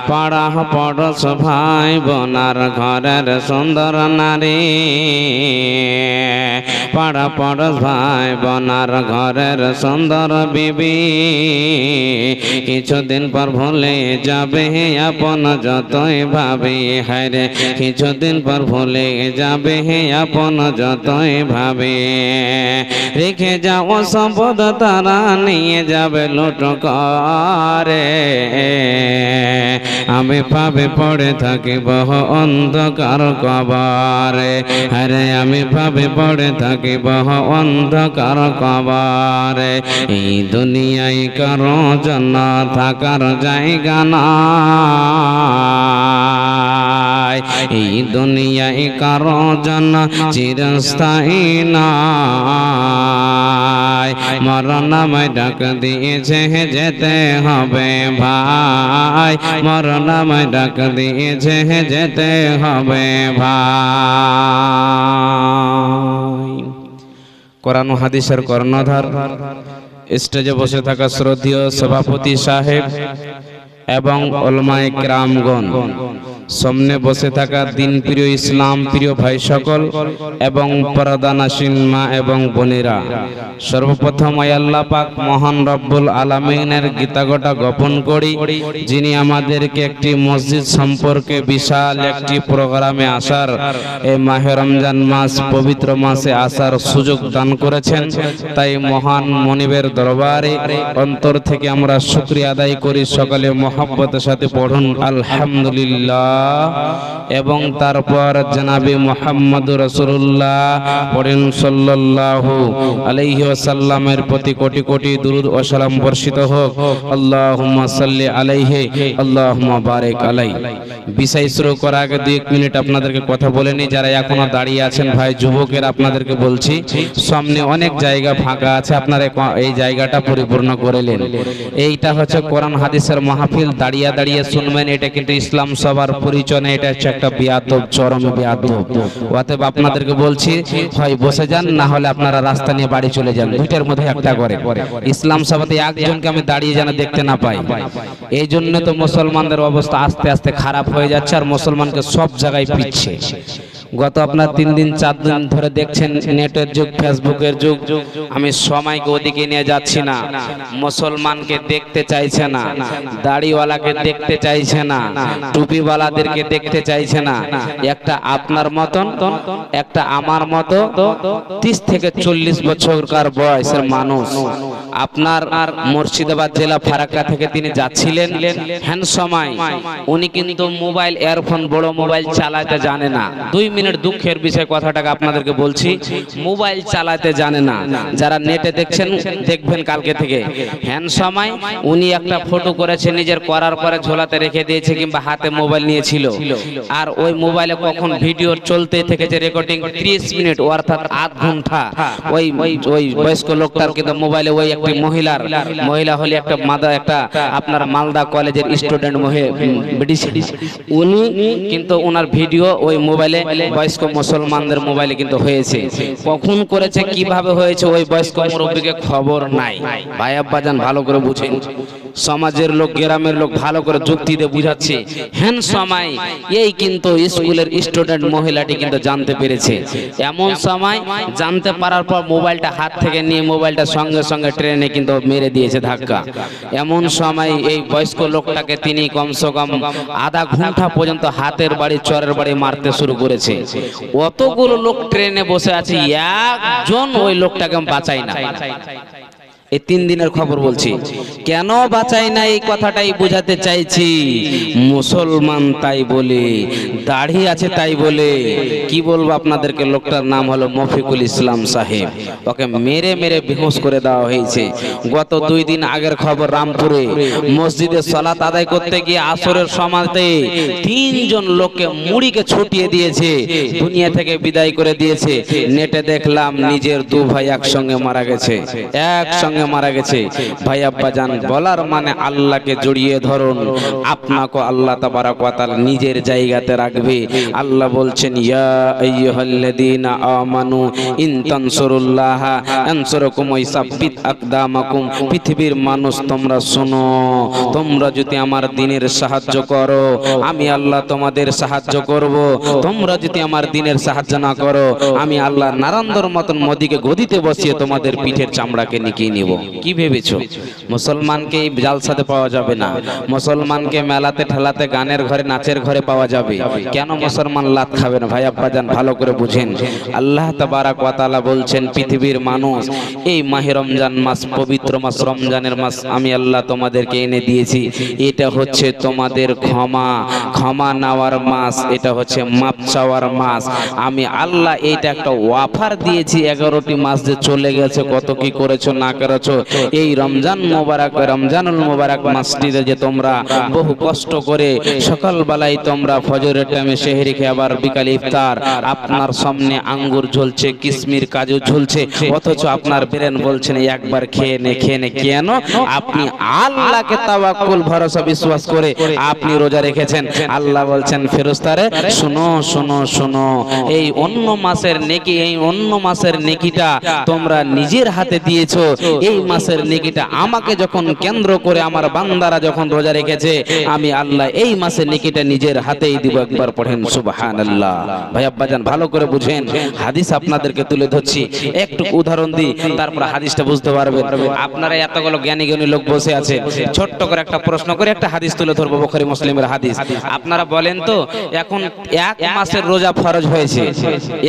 পাড়া পড়শ ভাই বোনার ঘরের সুন্দর নারী, পাড়া পড়শ ভাই বোনার ঘরের সুন্দর বিবি, কিছুদিন পর ভুলে যাবে আপন যতই ভাবি। হায়রে কিছুদিন পর ভুলে যাবে আপন যতই ভাবি। রেখে যাও সম্পদ তারা নিয়ে যাবে লুট করে, আমি পাবে পড়ে থাকিব অন্ধকার কবরে। আরে আমি পাবে পড়ে থাকিব অন্ধকার কবরে। এই দুনিয়ায় কারো জন্য থাকার জায়গা নাই, এই দুনিয়ায় কারো জন্য চিরস্থায়ী নাই। মরণ আমায় ডাক দিয়েছে যেতে হবে ভাই, মরণ আমায় ডাক দিয়েছে যেতে হবে ভাই। কোরআন ও হাদিসের কর্ণধার স্টেজে বসে থাকা শ্রদ্ধেয় সভাপতি সাহেব এবং উলামায়ে কেরামগণ, সামনে বসে থাকা দিন প্রিয় ইসলাম প্রিয় ভাই সকল এবং পর্দানাসীন মা এবং বোনেরা, সর্বপ্রথম আল্লাহ পাক মহান রব্বুল আলামিনের গীতাগোটা জ্ঞাপন করি, যিনি আমাদেরকে একটি মসজিদ সম্পর্কে বিশাল একটি প্রোগ্রামে আসার, এই মাহে রমজান মাস পবিত্র মাসে আসার সুযোগ দান করেছেন। তাই মহান মনিবের দরবারে অন্তর থেকে আমরা শুকরিয়া আদায় করি। সকালে মহব্বতের সাথে পড়ুন আলহামদুলিল্লাহ, এবং তারপর জনাবে মুহাম্মদুর রাসূলুল্লাহ পড়েন সাল্লাল্লাহু আলাইহি ওয়াসাল্লামের প্রতি কোটি কোটি দুরূদ ও সালাম বর্ষিত হোক। আল্লাহুম্মা সাল্লি আলাইহি আল্লাহুম্মা বারিক আলাইহি। বিষয় শুরু করার আগে 2-1 মিনিট আপনাদেরকে কথা বলে নি। যারা এখনো দাঁড়িয়ে আছেন ভাই যুবকের, আপনাদেরকে বলছি সামনে অনেক জায়গা ফাঁকা আছে, আপনারা এই জায়গাটা পরিপূর্ণ করে নেন। এইটা হচ্ছে কোরআন হাদিসের মাহফিল, দাঁড়িয়ে দাঁড়িয়ে শুনবেন। এটা কিন্তু ইসলাম সবার পরিচয় না, এটা হচ্ছে একটা বিয়াদব, চরম বিয়াদব। অতএব আপনাদেরকে বলছি হয় বসে যান, না হলে আপনারা রাস্তা নিয়ে বাড়ি চলে যান, দুইটার মধ্যে একটা করে। ইসলাম সভাতে একজনকে আমি দাঁড়িয়ে যেন দেখতে না পাই। এই জন্য তো মুসলমানদের অবস্থা আস্তে আস্তে খারাপ হয়ে যাচ্ছে, আর মুসলমানকে সব জায়গায় পিচ্ছে। গত আপনার 3 দিন 4 দিন ধরে দেখছেন নেটের যুগ, ফেসবুকের যুগ। আমি সময়কে ওদিকে নিয়ে যাচ্ছি না। মুসলমানকে দেখতে চাইছে না, দাড়িওয়ালাকে দেখতে চাইছে না, টুপিওয়ালাদেরকে দেখতে চাইছে না। একটা আপনার মতন, একটা আমার মতো 30 থেকে 40 বছরকার বয়সের মানুষ আপনার মুর্শিদাবাদ জেলা ফারাক্কা থেকে তিনি যাচ্ছিলেন। হ্যান সময় উনি কিন্তু মোবাইল, ইয়ারফোন, বড় মোবাইল চালাতে জানে না। 2 মিনিট দুঃখের বিষয় কথাটাকে আপনাদেরকে বলছি, মোবাইল চালাতে জানে না। যারা নেটে দেখছেন দেখবেন কালকে থেকে। হ্যান সময় উনি একটা ফটো করেছে, নিজের করার পরে ঝোলাতে রেখে দিয়েছে কিংবা হাতে মোবাইল নিয়েছিল, আর ওই মোবাইলে কখন ভিডিও চলতে থেকেছে রেকর্ডিং 30 মিনিট অর্থাৎ আধ ঘন্টা। ওই বয়স্ক লোকটার কিন্তু মোবাইলে ওই একটি মহিলা হলে একটা আপনার মালদা কলেজের স্টুডেন্ট উনি কিন্তু ওনার ভিডিও ওই মোবাইলে বয়স্ক মুসলমানদের মোবাইলে কিন্তু হয়েছে। কখন করেছে, কিভাবে হয়েছে, ওই বয়স্ক মুরব্বীকে খবর নাই। ভাই আব্বাজান ভালো করে বুঝেন, সমাজের লোক, গ্রামের লোক ভালো করে যুক্তি দিয়ে বুঝাচ্ছে। হ্যান সময় এই কিন্তু স্কুলের স্টুডেন্ট মহিলাটি কিন্তু জানতে পেরেছে। এমন সময় জানতে পারার পর মোবাইলটা হাত থেকে নিয়ে মোবাইলটা সঙ্গে সঙ্গে ট্রেনে কিন্তু মেরে দিয়েছে ধাক্কা। এমন সময় এই বয়স্ক লোকটাকে তিনি কমসে কম আধা ঘন্টা পর্যন্ত হাতের বাড়ি চরের বাড়ি মারতে শুরু করেছে। অতগুলো লোক ট্রেনে বসে আছে, একজন ওই লোকটাকে বাঁচায় না। এই 3 দিনের খবর বলছি, কেন বাঁচাই না এই কথাটাই বোঝাতে চাইছি। মুসলমান তাই বলে, দাড়ি আছে তাই বলে, কি বলবো আপনাদেরকে, লোকটার নাম হলো মফিকুল ইসলাম সাহেব। ওকে মেরে মেরে বেহুশ করে দেওয়া হয়েছে। গত 2 দিন আগের খবর, রামপুরে মসজিদে সালাত আদায় করতে গিয়ে আসরের সময়তে 3 জন লোককে মুড়িকে ছুটিয়ে দিয়েছে, দুনিয়া থেকে বিদায় করে দিয়েছে। নেটে দেখলাম নিজের 2 ভাই একসঙ্গে মারা গেছে, একসঙ্গে একসঙ্গে মারা গেছে। ভাই আব্বাজান, বলার মানে আল্লাহকে জড়িয়ে ধরুন, আপনাকে আল্লাহ তাবারক ওয়া তাআলা নিজের জায়গাতে রাখবে। আল্লাহ বলছেন, ইয়া আইয়ুহাল্লাযীনা আমানু ইন তানসুরুল্লাহা ইয়ানসুরকুম ওয়া ইসাব্বিত আকদামাকুম। পৃথিবীর মানুষ তোমরা শোনো, তোমরা যদি আমার দ্বীনের সাহায্য করো, আমি আল্লাহ তোমাদের সাহায্য করব। তোমরা যদি আমার দ্বীনের সাহায্য না করো, আমি আল্লাহ নারান্দর মতন মোদিকে গদিতে বসিয়ে তোমাদের পিঠের চামড়াকে নিকিয়ে নিব। কি ভেবেছো মুসলমানকে এই জালসাতে পাওয়া যাবে না? মুসলমানকে মেলাতে ঠেলাতে গানের ঘরে নাচের ঘরে পাওয়া যাবে? কেন মুসলমান লাত খাবে না? ভাই আব্বাজান ভালো করে বুঝেন। আল্লাহ তাবারক ওয়া তাআলা বলছেন, পৃথিবীর মানুষ, এই মাহে রমজান মাস, পবিত্র মাস, রমজানের মাস আমি আল্লাহ তোমাদেরকে এনে দিয়েছি। এটা হচ্ছে তোমাদের ক্ষমা নেওয়ার মাস, এটা হচ্ছে মাপ চাওয়ার মাস। আমি আল্লাহ এইটা একটা অফার দিয়েছি। 11টি মাস যে চলে গেছে, কত কি করেছো না করেছো, এই রমজান মোবারক, রমজানুল মোবারক মাসটিতে যে তোমরা বহু কষ্ট করে সকালবেলায় তোমরা ফজরের টাইমে সেহরি খেয়ে আবার বিকালে ইফতার, আপনার সামনে আঙ্গুর ঝুলছে, কিশমির কাজু ঝুলছে, অথচ আপনার ব্রেন বলছেন একবার খেয়ে নে কেন? আপনি আল্লাহকে তাওয়াক্কুল ভরসা বিশ্বাস করে আপনি রোজা রেখেছেন। আল্লাহ বলছেন, ফেরেশতারে শোনো শোনো শোনো, এই অন্য মাসের নেকি, এই অন্য মাসের নেকিটা তোমরা নিজের হাতে দিয়েছো। এই মাসের নেকিটা আমাকে যখন কেন্দ্র করে আমার বান্দারা যখন রোজা রেখেছে, আমি আল্লাহ এই মাসের নেকিটা নিজের হাতেই দিব। একবার পড়েন সুবহানাল্লাহ। ভাই আব্বাজান ভালো করে বুঝেন, হাদিস আপনাদেরকে তুলে ধরছি, একটু উদাহরণ দিই, তারপর হাদিসটা বুঝতে পারবেন। আপনারা এতগুলো জ্ঞানী লোক বসে আছে, ছোট্ট করে একটা প্রশ্ন করে একটা হাদিস তুলে ধরবো, বুখারী মুসলিমের হাদিস। আপনারা বলেন তো, এখন 1 মাসের রোজা ফরজ হয়েছে,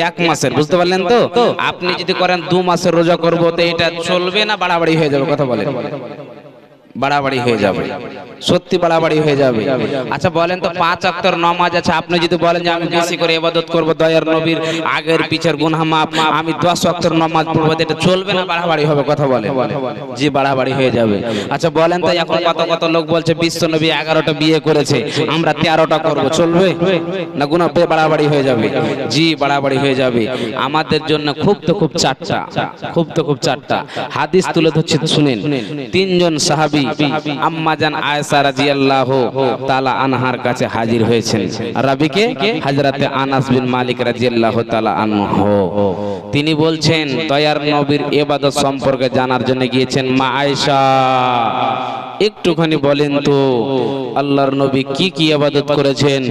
1 মাসের, বুঝতে পারলেন তো? আপনি যদি করেন 2 মাসের রোজা করবো, তো এটা চলবে না বাড়াবাড়ি হয়ে যাবে? কথা বলেন, বাড়াবাড়ি হয়ে যাবে, সত্যি বাড়াবাড়ি হয়ে যাবে। আচ্ছা বলেন তো, 5 ওয়াক্তের নামাজ আছে, আপনি যদি বলেন যে আমি বেশি করে ইবাদত করব, দয়ার নবীর আগের পিছের গুনাহ মাফ, আমি 10 ওয়াক্তের নামাজ পড়ব, এটা চলবে না বাড়াবাড়ি হবে? কথা বলেন, জি বাড়াবাড়ি হয়ে যাবে। আচ্ছা বলেন তো, এখন কত লোক বলছে বিশ্ব নবী 11টা বিয়ে করেছে, আমরা 13টা করব, চলবে না? গুনাহ বাড়াবাড়ি হয়ে যাবে, জি বাড়াবাড়ি হয়ে যাবে। আমাদের জন্য খুব চারটা হাদিস তুলে ধরছি, শুনেন। 3 জন সাহাবী আম্মা জান আয়েশা রাদিয়াল্লাহু তাআলা আনহার কাছে হাজির হয়েছেন। রাবিকে হযরতে আনাস বিন মালিক রাদিয়াল্লাহু তাআলা আনহু, তিনি বলছেন দয়ার নবীর ইবাদত সম্পর্কে জানার জন্য গিয়েছেন। মা আয়েশা, একটুখানি বলেন তো আল্লাহর নবী কি কি ইবাদত করেছেন,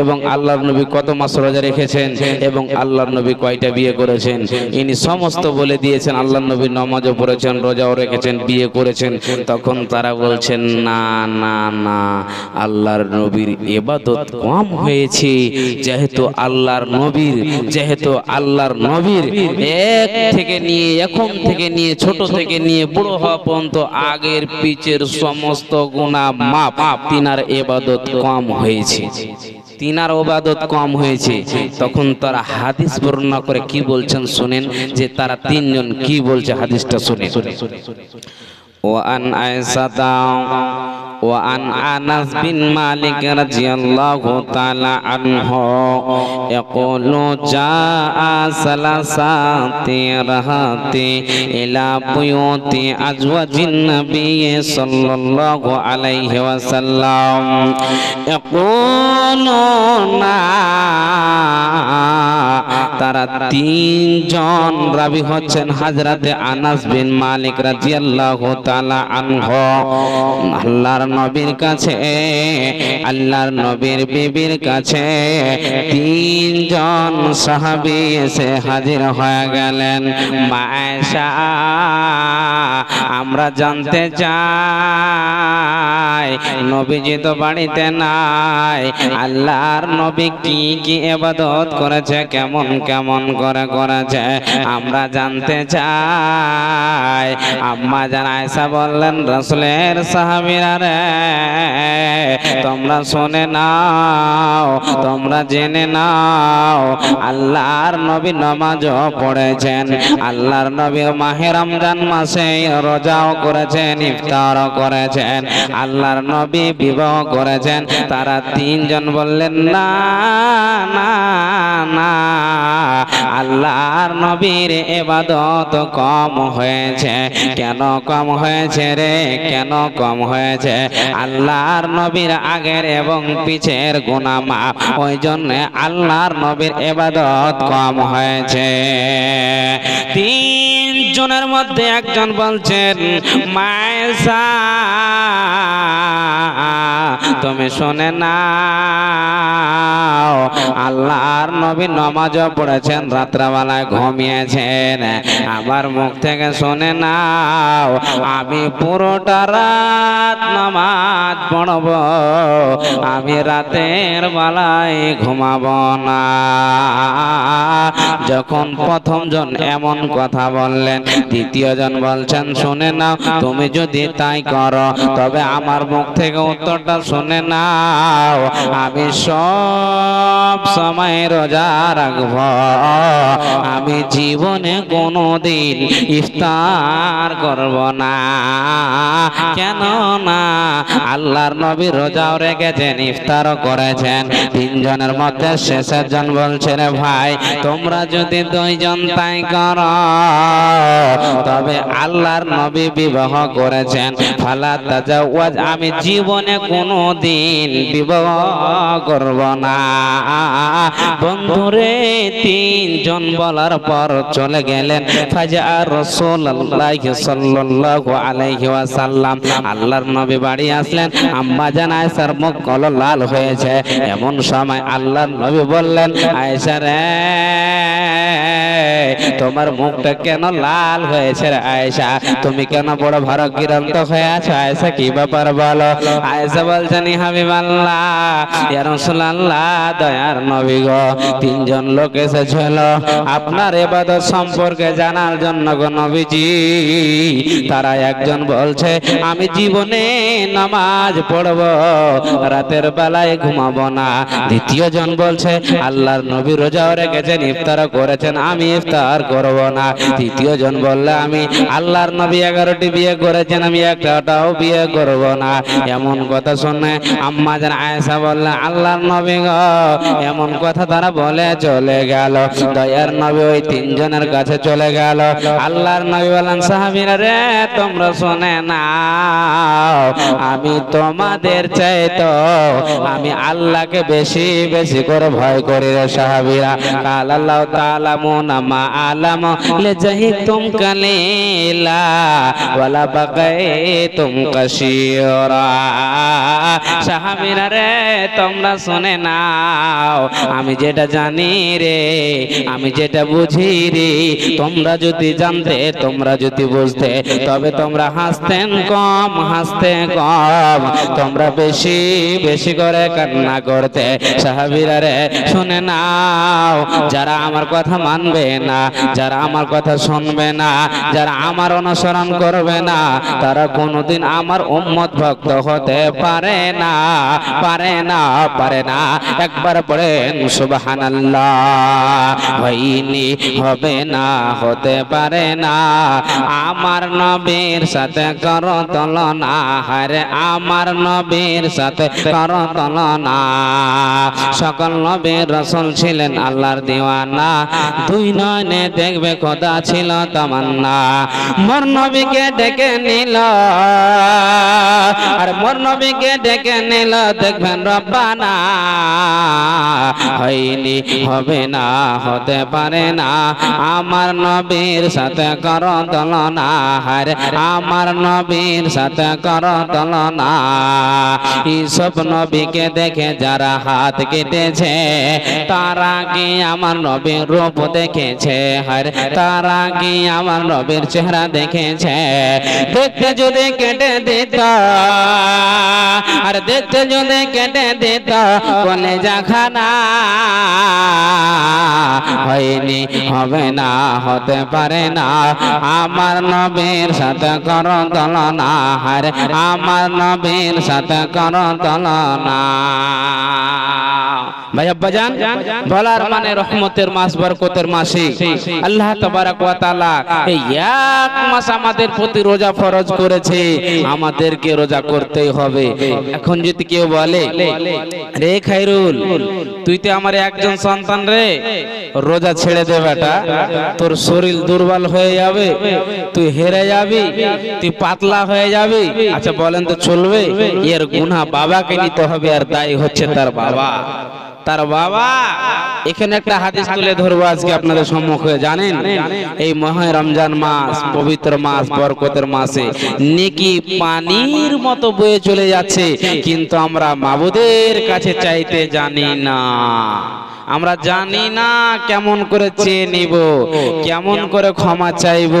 এবং আল্লাহর নবী কত মাস রোজা রেখেছেন, এবং আল্লাহর নবী কয়টা বিয়ে করেছেন? ইনি সমস্ত বলে দিয়েছেন। আল্লাহর নবী নামাজও পড়েছেন, রোজাও রেখেছেন, বিয়ে করেছেন। তখন তারা বলছেন, না না না, আল্লাহর নবীর ইবাদত কম হয়েছে। যেহেতু আল্লাহর নবীর এখন থেকে নিয়ে ছোট থেকে নিয়ে বড় হওয়া পর্যন্ত আগের পিছের সমস্ত গুনাহ মাফ, তিনার ইবাদত কম হয়েছে। তখন তারা হাদিস বর্ণনা করে কি বলছেন শুনেন, যে তারা 3 জন কি বলছে, হাদিসটা শুনেন। وعن عائشة وعن أنس بن مالك رضي الله تعالى عنه يقول جاء 3 رهط إلى بيوت أزواج النبي صلى الله عليه وسلم يقولون তারা 3 জন রাবী হচ্ছেন হযরতে আনাস বিন মালিক রাদিয়াল্লাহু তাআলা আনহু। আল্লাহর নবীর কাছে, আল্লাহর নবীর বিবির কাছে 3 জন সাহাবী এসে হাজির হয়ে গেলেন। মা আয়েশা, আমরা জানতে চাই নবীজি তো বাড়িতে নাই, আল্লাহর নবী কি কি ইবাদত করেছে, কেমন করে করেছে, আমরা জানতে চাই। আম্মা জান আয়েশা বললেন, রাসূলের সাহাবীরা রে, তোমরা শুনে নাও, তোমরা জেনে নাও, আল্লাহর নবী নামাজও পড়েছেন, আল্লাহর নবী মাহে রমজান মাসে রোজাও করেছেন, ইফতারও করেছেন, আল্লাহর নবী বিবাহ করেছেন। তারা তিনজন বললেন না না না, আল্লাহর নবীর ইবাদত কম হয়েছে। কেন কম হয়েছে রে, কেন কম হয়েছে? আল্লাহর নবীর আগের এবং পিছের গুনাহ মাফ, ওই জন্য আল্লাহর নবীর ইবাদত কম হয়েছে। তিনজনের মধ্যে একজন বলছেন, মায়েশা তুমি শুনে নাও, আল্লাহর নবী নামাজও পড়েছেন, রাত্রবেলায় ঘুমিয়েছেন। আমার মুখ থেকে শুনে নাও, আমি পুরোটা রাত নামাজ পড়ব, আমি রাতের বেলায় ঘুমাবো না। যখন প্রথম জন এমন কথা বললেন, দ্বিতীয় জন বলছেন, শুনে নাও, তুমি যদি তাই করো তবে আমার মুখ থেকে উত্তরটা শুনে নাও, আমি সব সময় রোজা রাখব, আমি জীবনে কোনোদিন ইফতার করব না। কেন না? আল্লাহর নবী রোজাও রেখেছেন, ইফতারও করেছেন। তিনজনের মধ্যে শেষের জন বলছে, রে ভাই, তোমরা যদি দুইজন তাই করো তবে আল্লাহর নবী বিবাহ করেছেন, ফালা তাজাওয়াজ, আমি জীবনে কোনো দিন বিবাহ করব না। বন্ধুরে, তিনজন বলার পর চলে গেলেন। ফাজা রাসূলুল্লাহ সাল্লাল্লাহু আলাইহি ওয়াসাল্লাম, আল্লাহর নবী বাড়ি আসলেন। আম্মা জান আয়েশার মুখ কালো লাল হয়েছে। এমন সময় আল্লাহর নবী বললেন, আয়েশা রে, তোমার মুখটা কেন লাল হয়েছে রে আয়েশা? তুমি কেন বড় ভারাক্রান্ত হয়ে আছো? আয়েশা, কি ব্যাপার বলো? আয়েশা বলছেন, হাবিবাল্লাহ, ইয়া রাসূলুল্লাহ, দয়ার নবী গো, তিনজন লোক এসেছিল আপনার ইবাদত সম্পর্কে জানার জন্য গো নবীজি। তারা একজন বলছে, আমি জীবনে নামাজ পড়ব, রাতের বেলায় ঘুমাবো না। দ্বিতীয় জন বলছে, আল্লাহর নবী রোজাও রেখেছেন, ইফতারও করেছেন, আমি ইফতার করব না। তৃতীয় জন বললে, আমি আল্লাহর নবী 11টি বিয়ে করেছেন, আমি একটাও বিয়ে করব না। এমন কথা শুনে আম্মা জান আয়েশা বললেন, আল্লাহর নবী গো, এমন কথা তারা বলে চলে গেল। দয়ার নবী ওই তিনজনের কাছে চলে গেল। আল্লাহর নবী বললেন, সাহাবীরা রে, তোমরা শুনে নাও, আমি তোমাদের চাইতো আমি আল্লাহকে বেশি বেশি করে ভয় করি রে সাহাবীরা। কাল আল্লাহ তাআলা মুনামা আলাম লিজাহিতুম কালিলা ওয়ালা বাকাইতুম কাসীরা। সাহাবীরা রে, তোমরা শুনে নাও, আমি যেটা জানি রে, আমি যেটা বুঝি রে, তোমরা যদি জানতে, তোমরা যদি বুঝতে, তবে তোমরা হাসতেন কম, হাসতে কম, তোমরা বেশি বেশি করে কান্না করতে। সাহাবীরা রে, শুনে নাও, যারা আমার কথা মানবে না, যারা আমার কথা শুনবে না, যারা আমার অনুসরণ করবে না, তারা কোনোদিন আমার উম্মত ভক্ত হতে পারে না, পারে না, পারে না। একবার পড়েন সুবহানাল্লাহ। হয়নি, হবে না, হতে পারে না, আমার নবীর সাথে করো তুলনা, হারে আমার নবীর সাথে করো তুলনা। সকল নবী রাসূল ছিলেন আল্লাহর দিওয়ানা, দুই নয়নে দেখবে খোদা ছিল তামান্না। মোর নবীকে ডেকে নিল, আর মোর নবীকে ডেকে নিল, দেখবেন রব্বানা। হয়নি, হবে না, হতে পারে না, আমার নবীর সাথে করো তুলনা, হারে আমার নবীর সাথে করো তুলনা। এইসব নবীকে দেখে যারা হাত কেটেছে, তারা কি আমার নবীর রূপ দেখেছে? হারে তারা কি আমার নবীর চেহারা দেখেছে? দেখতে যদি কেটে দিত, আর দেখতে যদি কেটে দিত কলেজা খানা হয়নি হবে না হতে পারে না আমার নবীর সাথে করো তুলনা হারে আমার নবীর সাথে করো তুলনা ভাই আব্বাজান বলার মানে রহমতের মাস বরকতের মাসে আল্লাহ তাবারক ওয়া তাআলা এই এক মাস আমাদের প্রতি রোজা ফরজ করেছে আমাদেরকে রোজা করতেই হবে এখন যদি কেউ বলে রে খায়রুল তুই তো আমার একজন সন্তান রে রোজা ছেড়ে দে বেটা তোর শরীর দুর্বল হয়ে যাবে তুই হেরে যাবি তুই পাতলা হয়ে যাবি আচ্ছা বলেন তো চলবে এর গুনাহ বাবাকে নিতে হবে আর দায়ী হচ্ছে তার বাবা এখানে একটা হাদিস তুলে ধরবো আজকে আপনাদের সম্মুখে জানেন এই মহা রমজান মাস পবিত্র মাস বরকতের মাসে নেকি পানির মতো বয়ে চলে যাচ্ছে কিন্তু আমরা মাবুদের কাছে চাইতে জানি না আমরা জানি না কেমন করে চেয়ে নিব কেমন করে ক্ষমা চাইব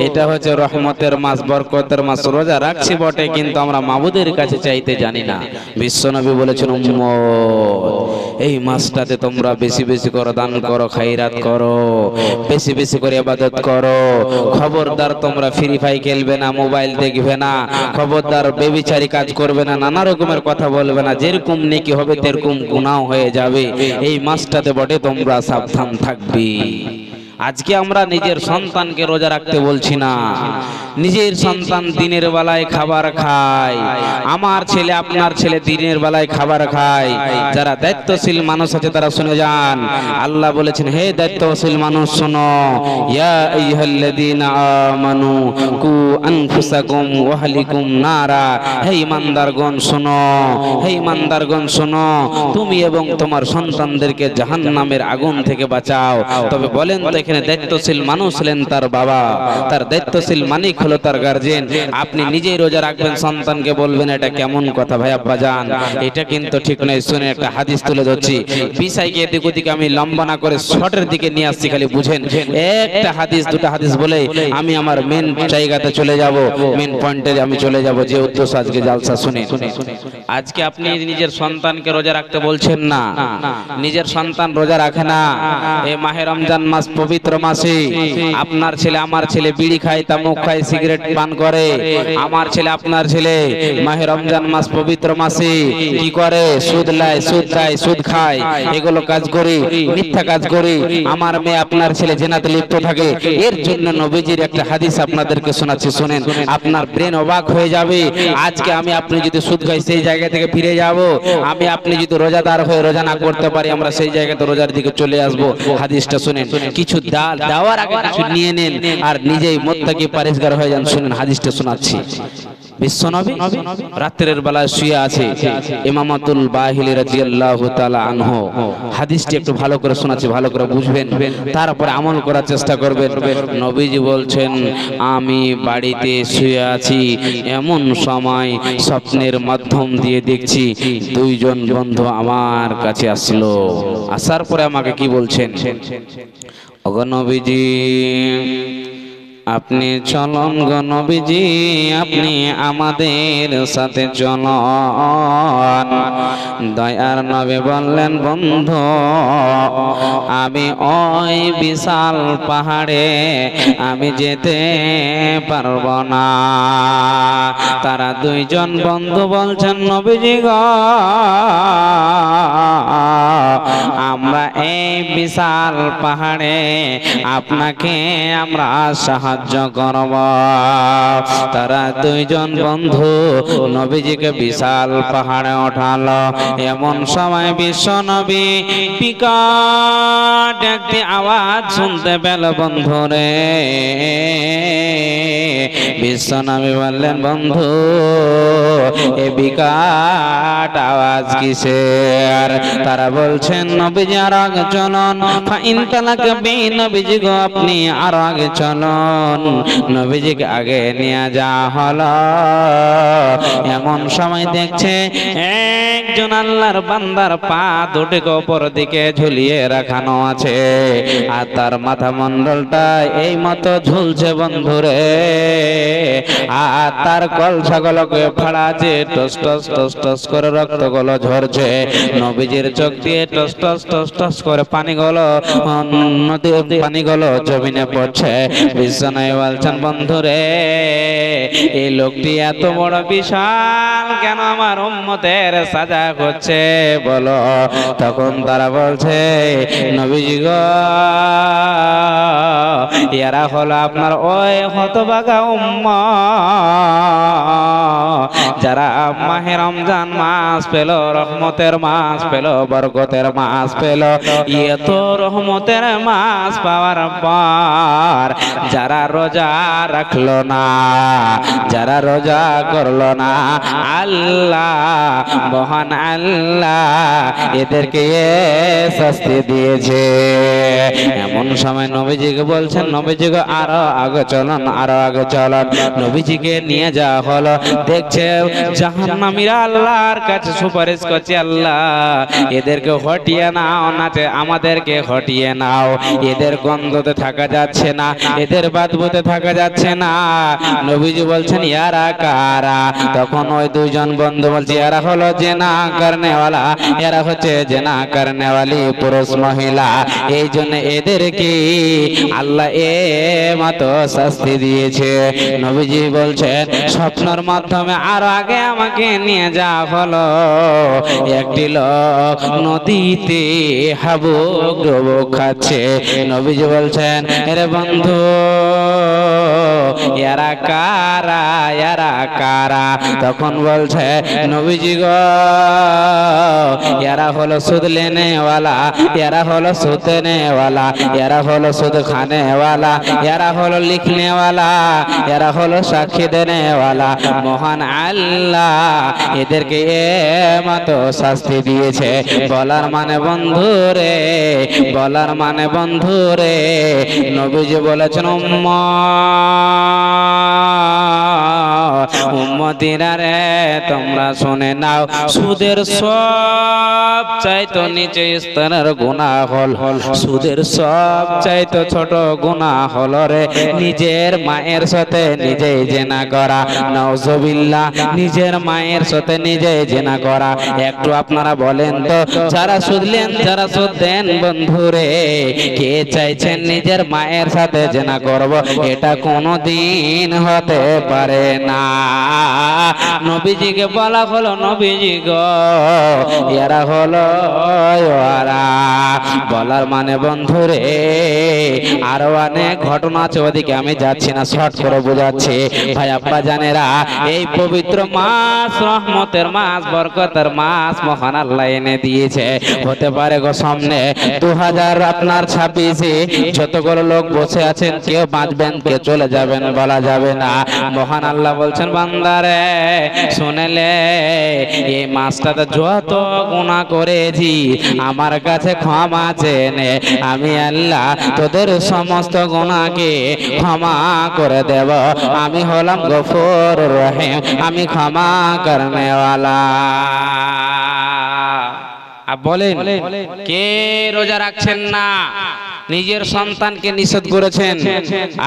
এটা হচ্ছে রহমতের মাস বরকতের মাস রোজা রাখছি বটে কিন্তু আমরা মাবুদের কাছে চাইতে জানি না বিশ্বনবী বলেছেন উম্মত এই মাসটাতে তোমরা বেশি বেশি করে দান করো খায়রাত করো বেশি বেশি করে ইবাদত করো খবরদার তোমরা ফ্রি ফায়ার খেলবে না মোবাইল দেখবে না খবরদার বেবিচারি কাজ করবে না নানা রকমের কথা বলবে না যেরকম নেকি হবে তেরকম গুনাহ হয়ে যাবে এই মাসটাতে বটে তোমরা সাবধান থাকবে আজকে আমরা নিজের সন্তানকে রোজা রাখতে বলছি না নিজের সন্তান দিনের বেলায় খাবার খায় আমার ছেলে আপনার ছেলে দিনের বেলায় খাবার খায় যারা দায়িত্বশীল মানুষ আছে তারা শুনে যান আল্লাহ বলেছেন হে দায়িত্বশীল মানুষ শোনো ইয়া আইয়ুহাল্লাযীনা আমানু কু আনফুসাকুম ওয়া আহলিকুম নারা হে ঈমানদারগণ শোনো হে ঈমানদারগণ শোনো তুমি এবং তোমার সন্তানদেরকে জাহান্নামের আগুন থেকে বাঁচাও তবে বলেন তো এখানে দায়িত্বশীল মানুষ হলেন তার বাবা তার দায়িত্বশীল মালিক হলো তার গার্জিয়ান আপনি নিজেই রোজা রাখবেন সন্তানকে বলবেন এটা কেমন কথা ভাই আব্বাজান এটা কিন্তু ঠিক নয় শুনে একটা হাদিস তুলে ধরছি বিষয়কে এদিক ওদিক আমি লম্বা না করে শর্টের দিকে নিয়ে আসছি খালি বুঝেন একটা হাদিস দুটো হাদিস বলে আমি আমার মেন জায়গাতে চলে যাব মেন পয়েন্টে আমি চলে যাব যে উদ্দেশ্য আজকে জালসা শুনে আজকে আপনি নিজের সন্তানকে রোজা রাখতে বলছেন না নিজের সন্তান রোজা রাখে না এই মাহে রমজান মাস পবিত্র মাসে আপনার ছেলে আমার ছেলে বিড়ি খায় তামাক খায় সিগারেট পান করে আমার ছেলে আপনার ছেলে মাহে রমজান মাস পবিত্র মাসে কি করে সুদ লায় সুদ খায় সুদ খায় এগুলো কাজ করে মিথ্যা কাজ করে আমার মেয়ে আপনার ছেলে জিনাতে লিপ্ত থাকে এর জন্য নবীজির একটা হাদিস আপনাদেরকে শোনাচ্ছি শুনেন আপনার ব্রেন অবাক হয়ে যাবে আজকে আমি আপনি যদি সুদ খাই সেই জায়গা থেকে ফিরে যাব আমি আপনি যদি রোজাদার হয়ে রোজা না করতে পারি আমরা সেই জায়গাতে রোজার দিকে চলে আসব হাদিসটা শুনেন কিছু দেওয়ার আগে কিছু নিয়ে নেন আর নিজেই মুত্তাকি পরেশগার হয়ে যান শুনেন হাদিসটা শোনাচ্ছি বিশ্বনবী রাতের বেলায় শুয়ে আছে ইমামাতুল বাহিলি রাদিয়াল্লাহু তাআলা আনহু হাদিসটি একটু ভালো করে শোনাচ্ছি ভালো করে বুঝবেন তারপরে আমল করার চেষ্টা করবেন নবীজি বলছেন আমি বাড়িতে শুয়ে আছি এমন সময় স্বপ্নের মাধ্যম দিয়ে দেখছি দুইজন বন্ধু আমার কাছে আসলো আসার পরে আমাকে কি বলছেন ওগো নবীজি আপনি চলন গো নবীজি আপনি আমাদের সাথে চলন দয়ার নবী বললেন বন্ধু আমি ওই বিশাল পাহাড়ে আমি যেতে পারবো না তারা দুইজন বন্ধু বলছেন নবীজি গো আমরা এই বিশাল পাহাড়ে আপনাকে আমরা সাহায্য করব তারা দুইজন বন্ধু নবীজিকে বিশাল পাহাড়ে ওঠালো এমন সময় বিশ্বনবী বিকট একটি আওয়াজ শুনতে পেল বন্ধুরে বিশ্বনবী বললেন বন্ধু এ বিকট আওয়াজ কিসের তারা বলছেন নবীজি নবীজি আর আগে চলুন, ফাইন তালাক বি নবীজি গো আপনি আর আগে চলুন। নবীজিকে আগে নিয়ে যাওয়া হলো। এমন সময় দেখছে একজন আল্লাহর বান্দার পা দুটিকে উপর দিকে ঝুলিয়ে রাখানো আছে, আর তার মাথা মণ্ডলটা এই মতো ঝুলছে বন্ধুরে, আর তার কলসাগুলোকে ফাড়াচ্ছে, টস টস টস টস করে রক্তগুলো ঝরছে। নবীজির চোখ দিয়ে টস টস টস টস করে পানিগুলো নদীর পানিগুলো জমিনে পড়ছে। বিশ্বনবী বলছেন বন্ধুরে, এই লোকটি এত বড় বিশাল কেন আমার উম্মতের সাজা করছে বলো? তখন তারা বলছে নবীজি গো, এরা হলো আপনার ওই হতভাগা উম্মত যারা মাহে রমজান মাস পেল, রহমতের মাস পেল, বরকতের মাস পেল। এত রহমতের মাস পাওয়ার পর যারা রোজা রাখলো না, যারা রোজা করলো না, আল্লাহ মহান আল্লাহ এদেরকে শাস্তি দিয়েছে। এমন সময় নবীজিকে বলছেন, নবীজিকে আরো আগে চলুন, আরো আগে চলুন। নবীজিকে নিয়ে যাওয়া হলো। দেখছে জাহান্নামীরা আল্লাহর কাছে সুপারিশ করছে, আল্লাহ এদেরকে হটিয়ে নাও, নাচে আমাদেরকে হটিয়ে নাও, এদের গন্ধতে থাকা যাচ্ছে না, এদের বাদবুতে থাকা যাচ্ছে না। নবীজি বলছেন ইয়ারা কারা? তখন ওই দুইজন বন্ধু বলছে এরা হলো জেনা করনেওয়ালা, এরা হচ্ছে জেনা করনেওয়ালি পুরুষ মহিলা, এই জন্য এদেরকে আল্লাহ এ মতো শাস্তি দিয়েছে। নবীজি বলছেন স্বপ্নের মাধ্যমে আরো আগে আমাকে নিয়ে যাওয়া হলো। একটি লোক নদীতে হাবুক ডুবুক খাচ্ছে। নবীজি বলছেন এরে বন্ধু, এরা কারা, এরা কারা? তখন বলছে নবীজি গো, এরা হলো সুদ লেনেওয়ালা, এরা হলো সুদ দেনেওয়ালা, এরা হলো সুদ খানেওয়ালা, এরা হলো লিখনেওয়ালা, এরা হলো সাক্ষী দেনেওয়ালা। মহান আল্লাহ এদেরকে মতো শাস্তি দিয়েছে। বলার মানে বন্ধু রে, বলার মানে বন্ধু রে, নবীজি বলেছেন উম্মতিরা রে তোমরা শুনে নাও, সুদের সব চাইতো নিচে স্তরের গুনাহ হল, সুদের সব চাইতো ছোট গুনাহ হলো রে নিজের মায়ের সাথে নিজেই জেনা করা। নাউজুবিল্লাহ, নিজের মায়ের সাথে নিজেই জেনা করা। একটু আপনারা বলেন তো, যারা সুদলেন, যারা সুদ দেন বন্ধুরে, কে চাইছেন নিজের মায়ের সাথে জেনা করব? এটা কোনোদিন হতে পারে না। নবীজিকে বলা হলো নবীজি গো, এরা হলো ওরা। বলার মানে বন্ধুরে আরো অনেক ঘটনা আছে, ওদিকে আমি যাচ্ছি না, শর্ট করে বোঝাচ্ছি। ভাই আব্বা জানেরা, এই পবিত্র মাস, রহমতের মাস, বরকতের মাস মহান আল্লাহ এনে দিয়েছে। হতে পারে গো সামনে 2026 যতগুলো লোক বসে আছেন, কেউ বাঁচবেন, কেউ চলে যাবেন বলা যাবে না। মহান আল্লাহ বলছেন বান্দারে শুনেলে, এই মাসটাতে যত গুনাহ করেছি আমার কাছে ক্ষমা চেয়ে, আমি আল্লাহ তোদের সমস্ত গুনাহকে ক্ষমা করে দেব। আমি হলাম গফুর রহিম, আমি ক্ষমা করনেওয়ালা। বলেন কে রোজা রাখছেন না, নিজের সন্তানকে নিষেধ করেছেন?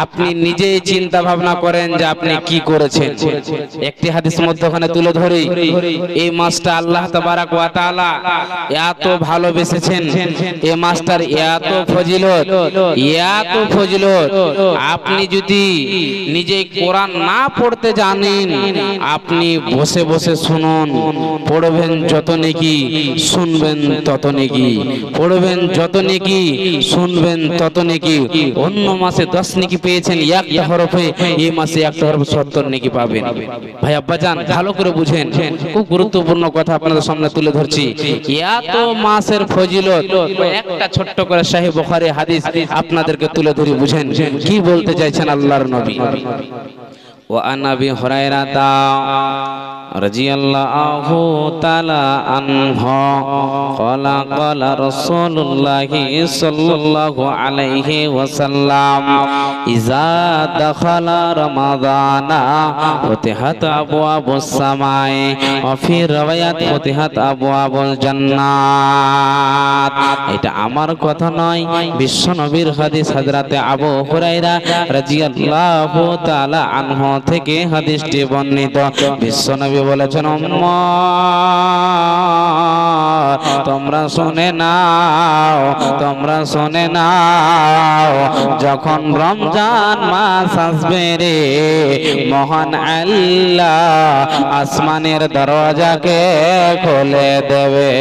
আপনি নিজেই চিন্তা ভাবনা করেন যে আপনি কি করেছেন। একটি হাদিস মধ্যখানে তুলে ধরি, এই মাসটা আল্লাহ তাবারাক ওয়া তাআলা এত ভালোবেসেছেন, এই মাসটার এত ফজিলত, এত ফজিলত। আপনি যদি নিজে কোরআন না পড়তে জানেন, আপনি বসে বসে শুনুন, পড়বেন যত নেকি, শুনবেন তত নেকি, পড়বেন যত নেকি, শুনবেন তত নেকি। অন্য মাসে 10 নেকি পেয়েছেন একটা হরফে, এই মাসে একটা হরফে 70 নেকি পাবেন। ভাই আব্বাজান ভালো করে বুঝেন, খুব গুরুত্বপূর্ণ কথা আপনাদের সামনে তুলে ধরছি। এত মাসের ফজিলত, একটা ছোট্ট করে সহিহ বুখারী হাদিস আপনাদেরকে তুলে ধরি, বুঝেন কি বলতে চাইছেন আল্লাহর নবী। وعن أبي هريرة রাদিয়াল্লাহু তাআলা আনহু ক্বালা ক্বালা রাসূলুল্লাহি সাল্লাল্লাহু আলাইহি ওয়াসাল্লাম ইযা দাখালা রমাদানা ফুতিহাত আবওয়াবুস সামাই ওয়া ফি riwayat ফুতিহাত আবওয়াবুল জান্নাত। এটা আমার কথা নয়, বিশ্ব নবীর হাদিস। হযরতে আবু হুরায়রা রাদিয়াল্লাহু তাআলা আনহু থেকে হাদিসটি বর্ণিত। বিশ্ব নবী বলেছেন, তোমরা শুনে নাও, তোমরা শুনে নাও, যখন রমজান মাস আসবে রে, মহান আল্লাহ আসমানের দরজাকে খুলে দেবে।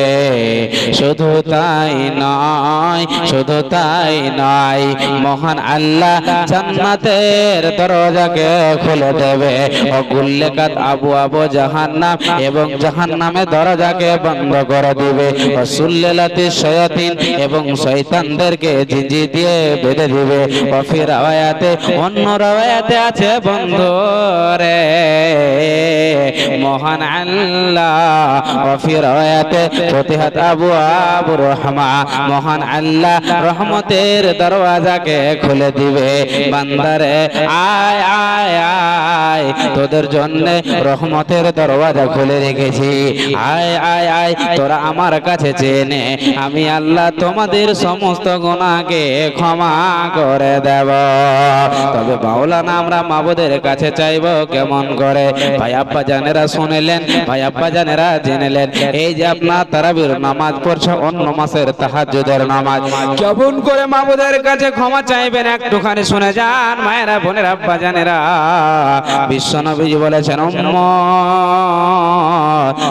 শুধু তাই নয়, শুধু তাই নয়, মহান আল্লাহ জান্নাতের দরজাকে খুলে দেবে। ও গুল্লেকাত আবু আবু জাহান্নাম, এবং জাহান্নামের দরজাকে বন্ধ করে দিবে। ও সুল্লাতি শায়াতিন, এবং শয়তানদেরকে জিঞ্জি দিয়ে বেঁধে দিবে। ও ফির রাওয়ায়াতে, অন্য রাওয়ায়াতে আছে, বন্ধু রে মহান আল্লাহ ও ফির রাওয়ায়াতে ফুতিহাত আবওয়াবুর রাহমা, মহান আল্লাহ রহমতের দরওয়াজাকে খুলে দিবে। বান্দারে আয় আয় আয়, তোদের জন্য রহমতের দরওয়াজা খুলে রেখেছি। আয় আয় আয়, তোরা আমার কাছে চেয়ে নে, আমি আল্লাহ তোমাদের সমস্ত গুনাহকে ক্ষমা করে দেব। তবে মাওলানা, আমরা মাবুদের কাছে চাইব কেমন করে? ভাই আব্বা জানেরা শুনলেন, ভাই আব্বা জানেরা জেনেলেন, এই যে আপনার তারাবির নামাজ পড়ছে, অন্য মাসের তাহাজ্জুদের নামাজ, কেমন করে মাবুদের কাছে ক্ষমা চাইবেন একটুখানি শুনে যান। মায়েরা, বোনেরা, আব্বা জানেরা, বিশ্ব নবী বলেছেন,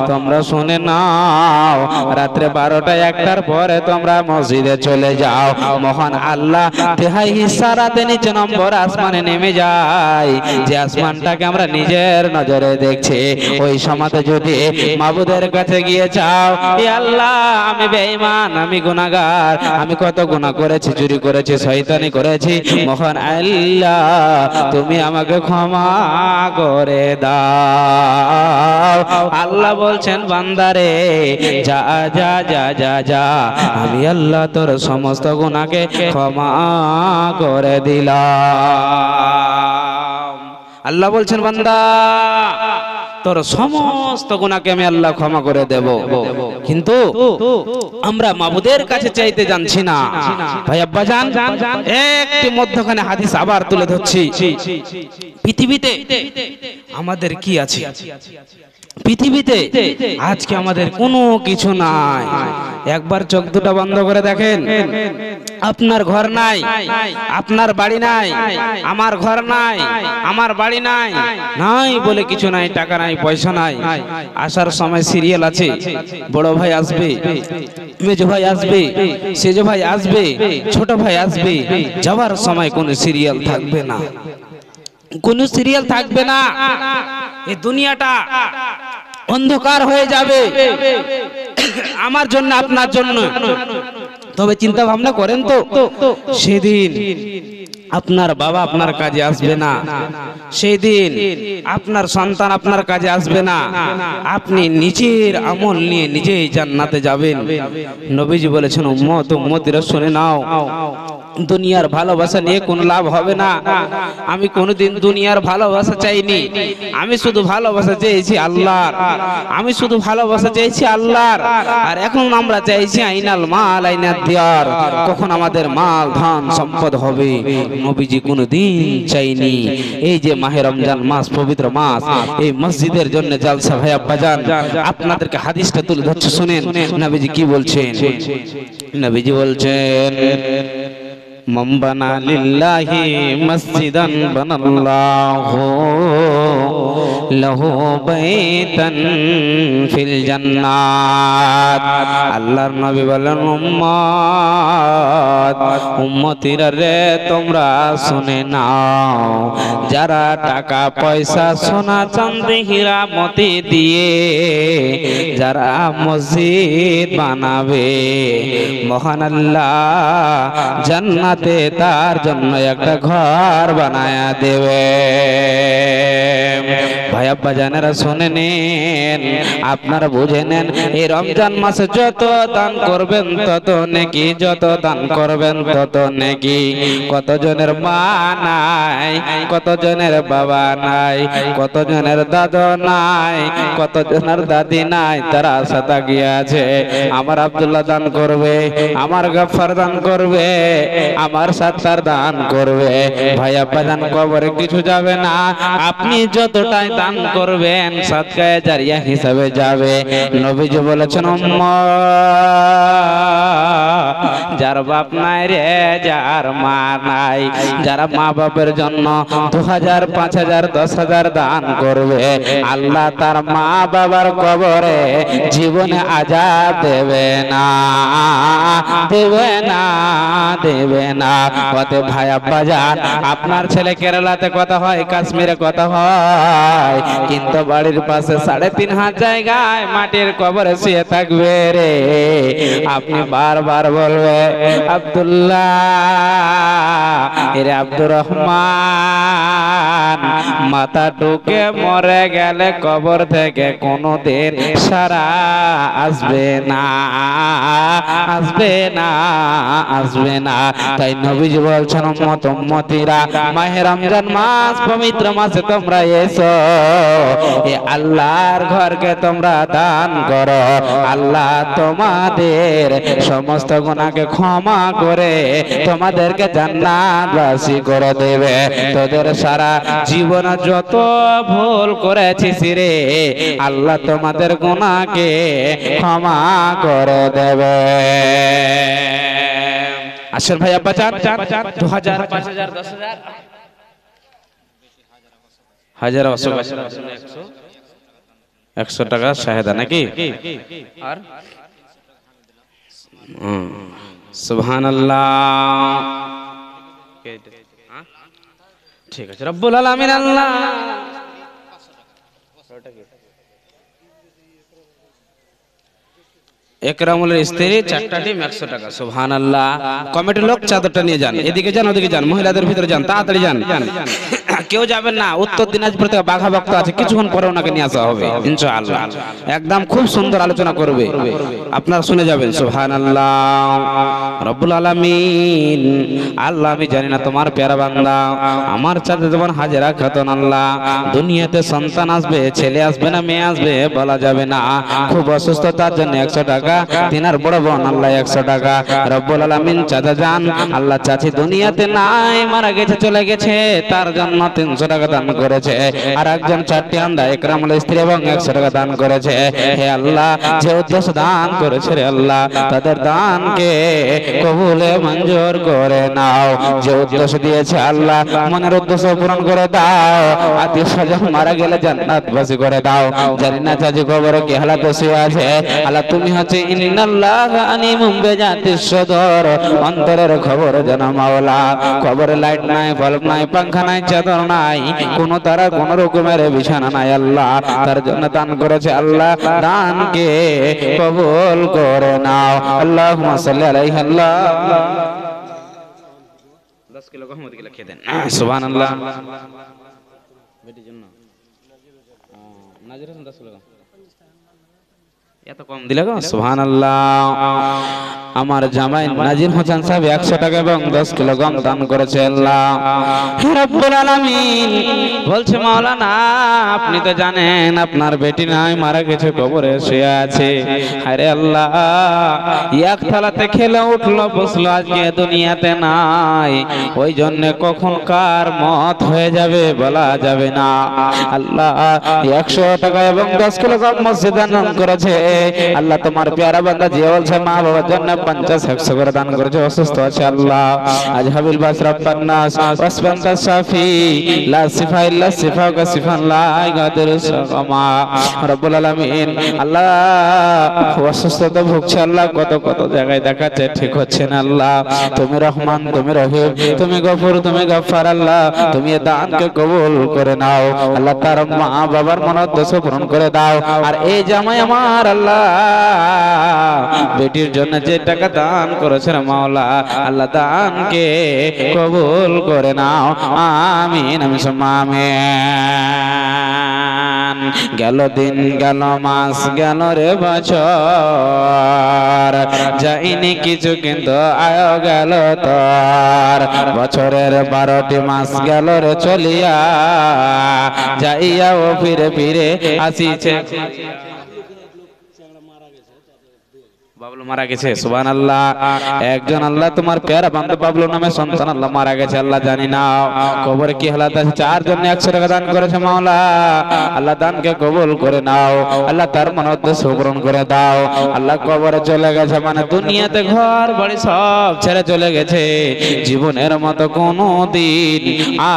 তোমরা শুনে নাও, রাত্রে 12টা 1টার পরে তোমরা মসজিদে চলে যাও। মহান আল্লাহ তেহাই হিস্সা রাতে নিচে নম্বর আসমানে নেমে যায়, যে আসমানটাকে আমরা নিজের নজরে দেখছি। ওই সময়তে যদি মাবুদের কাছে গিয়ে চাও, হে আল্লাহ, আমি বেঈমান, আমি গুনাহগার, আমি কত গুনাহ করেছি, চুরি করেছি, শয়তানি করেছি, মহান আল্লাহ তুমি আমাকে ক্ষমা করে দাও। আল্লাহ বলছেন, বান্দারে যা যা যা যা যা, আমি আল্লাহ তোর সমস্ত গুনাহকে ক্ষমা করে দিলাম। আল্লাহ বলছেন, বান্দা তোর সমস্ত গুনাহকে আমি আল্লাহ ক্ষমা করে দেব। কিন্তু আমরা মাবুদের কাছে চাইতে জানছি না। ভাই আব্বা জান, একটি মধ্যখানে হাদিস আবার তুলে ধরছি। পৃথিবীতে আমাদের কি আছে? পৃথিবীতে আজকে আমাদের কোনো কিছু নাই। একবার চোখ দুটো বন্ধ করে দেখেন, আপনার ঘর নাই, আপনার বাড়ি নাই, আমার ঘর নাই, আমার বাড়ি নাই, নাই বলে কিছু নাই, টাকা নাই, পয়সা নাই। আসার সময় সিরিয়াল আছে, বড় ভাই আসবে, মেজো ভাই আসবে, সেজো ভাই আসবে, ছোট ভাই আসবে। যাওয়ার সময় কোনো সিরিয়াল থাকবে না, কোনো সিরিয়াল থাকবে না। এই দুনিয়াটা অন্ধকার হয়ে যাবে আমার জন্য, আপনার জন্য। তবে চিন্তা ভাবনা করেন তো, সেদিন আপনার বাবা আপনার কাজে আসবে না, সেদিন আপনার সন্তান আপনার কাজে আসবে না, আপনি নিজের আমল নিয়ে নিজেই জান্নাতে যাবেন। নবীজি বলেছেন, উম্মত উম্মতিরা শুনে নাও, দুনিয়ার ভালোবাসা নিয়ে কোনো লাভ হবে না। আমি কোনোদিন দুনিয়ার ভালোবাসা চাইনি, আমি শুধু ভালোবাসা চেয়েছি আল্লাহর, আমি শুধু ভালোবাসা চেয়েছি আল্লাহর। আর এখন আমরা চাইছি আইনাল মাল আইনাদ দিয়ার, কখন আমাদের মাল ধান সম্পদ হবে। নবীজি কোনোদিন চাইনি। এই যে মাহে রমজান মাস, পবিত্র মাস, এই মসজিদের জন্য জালসা। ভাই আব্বা জান, আপনাদেরকে হাদিসটা তুলে ধরছি, শুনেন নবীজি কি বলছেন। নবীজি বলছেন, মান বানা লিল্লাহি মসজিদান বানাল্লাহু লাহু বাইতান ফিল জান্নাত। আল্লাহর নবী বলেন, উম্মত উম্মতিরা রে, তোমরা শুনে নাও, যারা টাকা পয়সা সোনা চাঁদি হীরা মতি দিয়ে যারা মসজিদ বানাবে, মহান আল্লাহ জান্নাত জান্নাতে তার জন্য একটা ঘর বানায়া দেবে। ভাই আব্বা জানেরা শুনে নেন, আপনারা বুঝে নেন, এই রমজান মাসে যত দান করবেন তত নেকি, যত দান করবেন তত নেকি। কতজনের মা নাই, কতজনের বাবা নাই, কতজনের দাদা নাই, কতজনের দাদি নাই, তারা আশা তাকিয়ে আছে আমার আব্দুল্লাহ দান করবে, আমার গফফার দান করবে, আমার সাত্তার দান করবে। ভাই আব্বা দান কবরে কিছু যাবে না, আপনি যতটাই দান করবেন সাদকায়ে জারিয়া হিসাবে যাবে। নবীজি বলেছেন, যার বাপ নাই রে, যার মা নাই, যারা মা বাপের জন্য 2000, 5000, 10,000 দান করবে, আল্লাহ তার মা বাবার কবরে জীবনে আযাব দেবে না, দেবে না, দেবে না। ওতে ভাই আব্বা যান, আপনার ছেলে কেরালাতে কথা হয়, কাশ্মীরে কথা হয়, কিন্তু বাড়ির পাশে 3.5 হাত জায়গায় মাটির কবরে শুয়ে থাকবে রে। আপনি বারবার বলবে, আব্দুল্লাহ, এরে আব্দুর রহমান, মাথা ঢুকে মরে গেলে কবর থেকে কোনোদিন সারা আসবে না, আসবে না, আসবে না। তাই নবীজি বলছেন, উম্মত উম্মতিরা, মাহে রমজান মাস, পবিত্র মাসে তোমরা এসো, এ আল্লাহর ঘরকে তোমরা দান করো, আল্লাহ তোমাদের সমস্ত গুনাহকে ক্ষমা করে তোমাদেরকে জান্নাতবাসী করে দেবে। তোদের সারা জীবন যত ভুল করেছিস রে, আল্লাহ তোমাদের গুনাহকে ক্ষমা করে দেবে। আসেন ভাই আব্বা চান, 2000, 5000, 10,000, 1000, 100 টাকা শাহেদা নাকি? আর সুবহানাল্লাহ, ঠিক আছে। রব্বুল আলামিন আল্লাহ একরামুলের স্ত্রী 4টা ডিম 100 টাকা। সুবহানাল্লাহ। কমিটির লোক চাদরটা নিয়ে যান, এদিকে যান, ওদিকে যান, মহিলাদের ভিতরে যান, তাড়াতাড়ি যান, কেউ যাবেন না। উত্তর দিনাজপুর থেকে বাঘা ভক্ত আছে, কিছুক্ষণ পরে ওনাকে নিয়ে আসা হবে ইনশাআল্লাহ। একদম খুব সুন্দর আলোচনা করবে, আপনারা শুনে যাবেন। সুবহানাল্লাহ। রব্বুল আলামিন আল্লাহ, আমি জানি না তোমার প্যারা বান্দা আমার চাঁদে তোমার হাজেরা খাতুন, আল্লাহ দুনিয়াতে সন্তান আসবে, ছেলে আসবে না মেয়ে আসবে বলা যাবে না, খুব অসুস্থ, তার জন্য 100 টাকা। তিনার বড় বোন আল্লাহ 100 টাকা। রব্বুল আলামিন চাচা যান, আল্লাহ চাচি দুনিয়াতে নাই, মারা গেছে, চলে গেছে, তার জন্য 300 টাকা দান করেছে। আর একজন 4টি আন্দা একরামুল স্ত্রী এবং 100 টাকা দান করেছে। হে আল্লাহ, যে উদ্দেশ্য দান করেছে রে আল্লাহ, তাদের দানকে কবুলে মঞ্জুর করে নাও। যে উদ্দেশ্য দিয়েছে আল্লাহ, মনের উদ্দেশ্য পূরণ করে দাও। আত্মীয় স্বজন মারা গেলে জান্নাতবাসী করে দাও। জানি না চাচি কবরে কি হালাতে শুয়ে আছে, আল্লাহ তুমি হচ্ছে ইন্নাল্লাহ আলিমুম বিজাতিস সুদূর, অন্তরের খবর জানা মাওলা। কবরে লাইট নাই, বাল্ব নাই, পাঙ্খা নাই, চাদর নাই, কোন তারা কোন রকমের বিছানা নাই, আল্লাহ তার জন্য দান করেছে। আল্লাহ দানকে কবুল করে নাও। আল্লাহুম্মা সাল্লি আলাইহি। আল্লাহ 10 কিলো গহম দিকে লিখে দেন। সুবহানাল্লাহ। বেটির জন্য নাজির হোসেন 10 কিলো এত কম দিলে গো। সুবহানাল্লাহ। আমার জামাই নাজির হোসেন সাহেব 100 টাকা এবং 10 কিলো গম দান করেছে। আল্লাহ রব্বুল আলামিন বলছে, মাওলানা আপনি তো জানেন আপনার বেটি নাই, মারা গেছে, কবরে শুয়ে আছে। আরে আল্লাহ, এক থালাতে খেলে উঠলো বসলো, আজকে দুনিয়াতে নাই, ওই জন্য কখন কার মত হয়ে যাবে বলা যাবে না। আল্লাহ 100 টাকা এবং 10 কিলো গম মসজিদে দান করেছে। আল্লাহ তোমার পেয়ারা বান্দা যে বলছে মা বাবার জন্য 50-100 করে দান করেছে, অসুস্থ আছে। আল্লাহ আজ হাবিল বাস রব্বান নাস ওয়াসবান্তা শাফি লা সিফা ইল্লা সিফা কা সিফান লা গাদিরু সাকামা। রব্বুল আলামিন আল্লাহ অসুস্থতা ভুগছে, আল্লাহ কত কত জায়গায় দেখাচ্ছে, ঠিক হচ্ছে না। আল্লাহ তুমি রহমান, তুমি রহিম, তুমি গফুর, তুমি গফফার। আল্লাহ তুমি এই দানকে কবুল করে নাও। আল্লাহ তার মা বাবার মনোদ্দেশ্য পূরণ করে দাও। আর এই জামাই আমার আল্লাহ বেটির জন্য যে টাকা দান করেছেন মাওলা, আল্লাহ দানকে কবুল করে নাও, আমিন আমিন আমিন। গেল দিন গেল মাস গেল রে বছর, যাইনি কিছু কিন্তু আয়ো গেল তোর। বছরের 12টি মাস গেল রে চলিয়া, যাইয়া ও ফিরে ফিরে আসিছে। বাবলু মারা গেছে, সুবহানাল্লাহ। একজন আল্লাহ তোমার পেয়ারা বান্দা বাবলু নামে সন্তান আল্লাহ মারা গেছে, আল্লাহ জানি না কবরে কি হালাত আছে। 4 জন 100 টাকা দান করেছে মাওলা, আল্লাহ দানকে কবুল করে নাও, আল্লাহ তার মনোদ্দেশ্য পূরণ করে দাও। আল্লাহ কবরে চলে গেছে মানে দুনিয়াতে ঘর বাড়ি সব ছেড়ে চলে গেছে, জীবনের মতো কোনো দিন